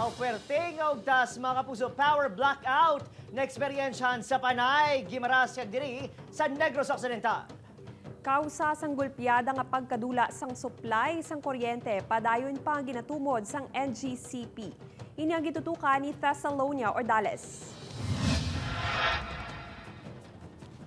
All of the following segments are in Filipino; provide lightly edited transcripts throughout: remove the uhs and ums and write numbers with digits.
Ang pwerteng augdas mga kapuso, power blackout na eksperyensyahan sa Panay, Guimaras, diri sa Negros Occidental. Kausa sang gulpiyada nga pagkadula sang supply sang kuryente padayon pa ang ginatumod sang NGCP. Ini ang gitutukan ni Thessalonia Ordales.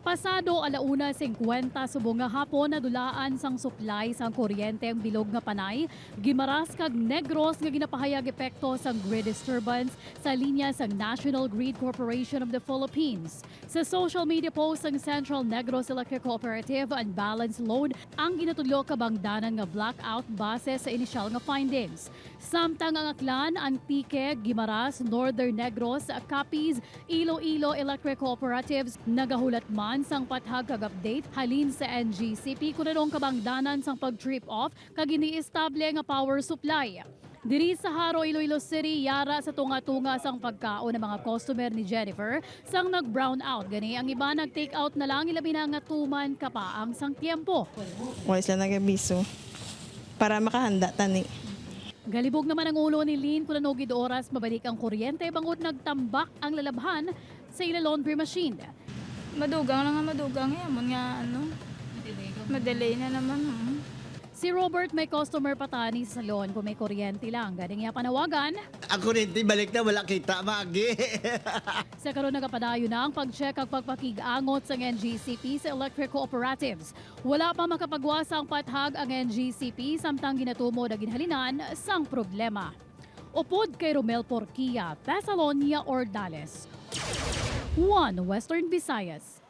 Pasado 1:50 subong nga hapon nadulaan sang supply sang kuryente ang bilog nga Panay, Guimaras kag Negros nga ginapahayag epekto sang grid disturbance sa linya sang National Grid Corporation of the Philippines. Sa social media post sang Central Negros Electric Cooperative Unbalanced Load ang ginatudlo kabangdanan nga blackout base sa inisyal nga findings. Samtang ang Aklan, Antique, Guimaras, Northern Negros, Capiz, Iloilo Electric Cooperatives nagahulat man sang pathag kag update halin sa NGCP kunanong kabangdanan sang pag-trip off kag iniestable nga power supply. Diri sa Haro, Iloilo City, yara sa tunga-tunga sang pagkaon ng mga customer ni Jennifer sang nag-brown out. Gani ang iba nag-take out na lang ilabi na nga tuman kapaang sang tiempo. Wala sila nagabiso para makahanda tani. Galibog naman ang ulo ni Lynn kung nanogid oras mabalik ang kuryente bangot nagtambak ang lalabhan sa ila laundry machine. Madugang lang nga madugang yan. Nga ano, madelay na naman. Si Robert may customer patani sa salon kung may kuryente lang. Galing niya panawagan. Ang kuryente balik na, wala kita, magi. Sa karon nagapadayo na ang pag-check at pagpakig-angot sa NGCP sa electric cooperatives. Wala pa makapagwasa ang pathag ang NGCP samtang ginatumo na ginhalinan sang problema. Upod kay Romel Porquia, Thessalonia Ordales. 1 Western Visayas.